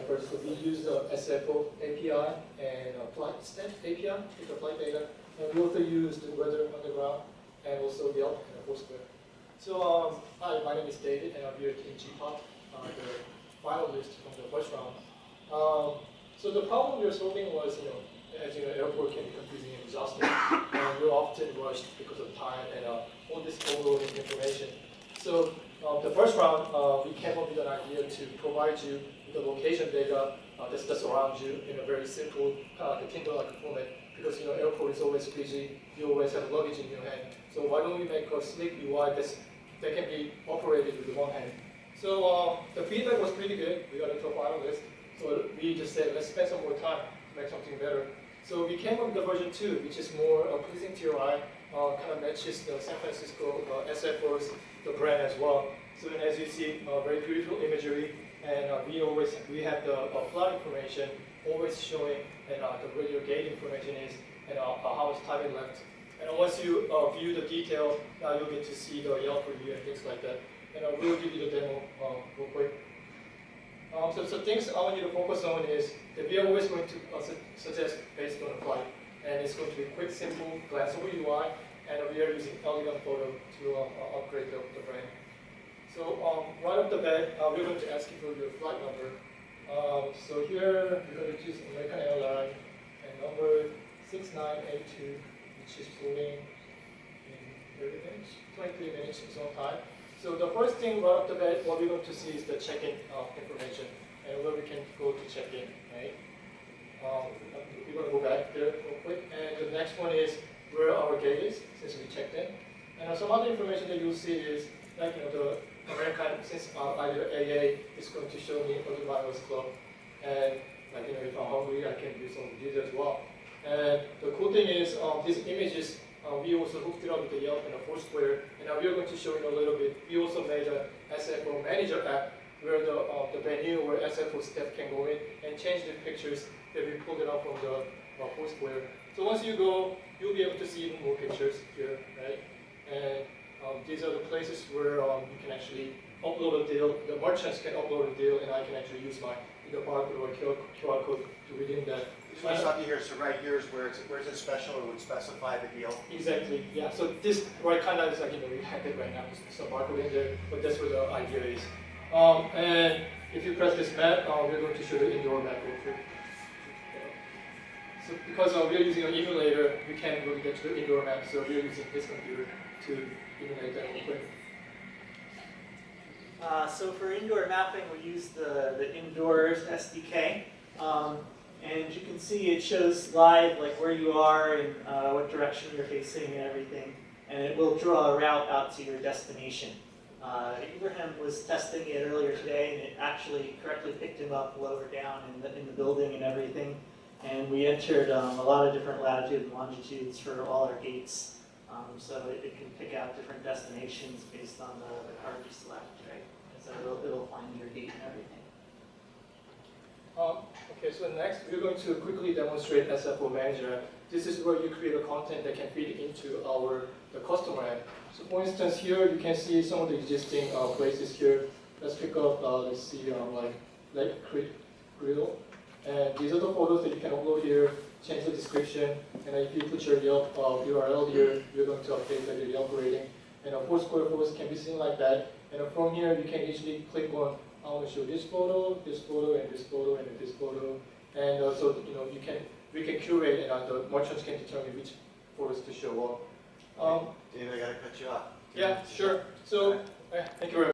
first. So we use the SFO API and flight stat API to the flight data. And we also use the weather on the ground and also Yelp and Foursquare. So hi, my name is David, and I'm here in GPOP, the finalist from the first round. So the problem we were solving was, as you know, airport can be confusing and exhausting, and we're often rushed because of time and all this overloading information. So the first round, we came up with an idea to provide you with the location data that's around you in a very simple, kind of like a Tinder-like format. Because airport is always busy, you always have luggage in your hand. So why don't we make a slick UI that can be operated with one hand? So the feedback was pretty good. We got into a finalist. So we just said, let's spend some more time to make something better. So we came up with the version 2, which is more pleasing to your eye, kind of matches the San Francisco SFO's the brand as well. So as you see, very beautiful imagery, and we have the flight information always showing, and where your gate information is, and how much time is left. And once you view the detail, you'll get to see the Yelp review and things like that. And we'll give you the demo real quick. So things I want you to focus on is that we are always going to suggest based on the flight. And it's going to be quick, simple, glanceable UI, and we are using elegant photo to upgrade the brand. So right off the bat, we're going to ask you for your flight number. So here we're going to choose American Airlines and number 6982, which is flying in 30 minutes, 23 minutes is on time. So the first thing right off the bat, what we're going to see is the check-in information and where we can go to check-in, right? We're going to go back there real quick. And the next one is where our gate is, since we checked in. And some other information that you'll see is, like, the American, since either AA is going to show me the Virus Club. And, like, if I'm hungry, I can do some of these as well. And the cool thing is, these images, we also hooked it up with the Yelp and the Foursquare, and we're going to show you a little bit. We also made a SFO Manager app where the venue where SFO staff can go in and change the pictures that we pulled it up from the Foursquare. So once you go, you'll be able to see even more pictures here, right? And these are the places where you can actually upload a deal. The merchants can upload a deal, and I can actually use my either barcode or QR code to redeem that. Just want to stop you here. So right here is where it's special or would specify the deal. Exactly. Yeah. So this right kind of is like we hack it right now. There's some barcode in there, but that's where the idea is. And if you press this map, we're going to show the indoor map real quick. So because we're using an emulator, we can't really get to the indoor map. So we're using this computer to emulate that real quick. So for indoor mapping, we use the Indoors SDK. And you can see it shows live like where you are and what direction you're facing and everything. And it will draw a route out to your destination. Abraham was testing it earlier today, and it actually correctly picked him up lower down in the building and everything. And we entered a lot of different latitude and longitudes for all our gates. So it can pick out different destinations based on the card you select, right? And so it'll find your gate and everything. Okay, so next we're going to quickly demonstrate SFO Manager. This is where you create a content that can feed into the customer app. So for instance, here you can see some of the existing places here. Let's pick up, let's see, like Lake Creek Grill. And these are the photos that you can upload here, change the description, and if you put your Yelp URL here, you're going to update your Yelp rating. And Foursquare photos can be seen like that. And from here, you can easily click on, I want to show this photo, and this photo, and this photo. And so we can curate, and the merchants can determine which photos to show up. David, I got to cut you off. Yeah, sure. So